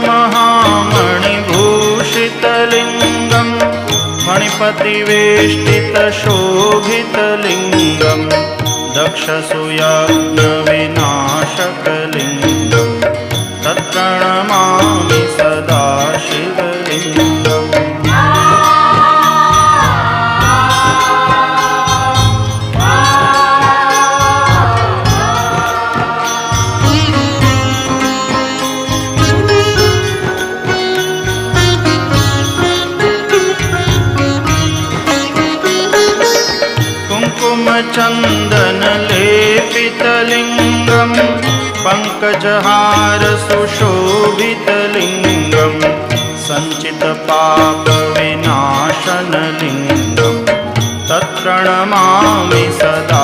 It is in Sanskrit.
महामणिभूषितलिङ्गं मणिपतिवेष्टितशोभितलिङ्गं दक्षसूयज्ञविनाशकलिङ्गं तत्प्रणमामि सदा शिवलिङ्गम्। कुङ्कुमचन्दनलेपितलिङ्गं पङ्कजहारसुशोभितलिङ्गं सञ्चितपापविनाशनलिङ्गं तत्प्रणमामि सदा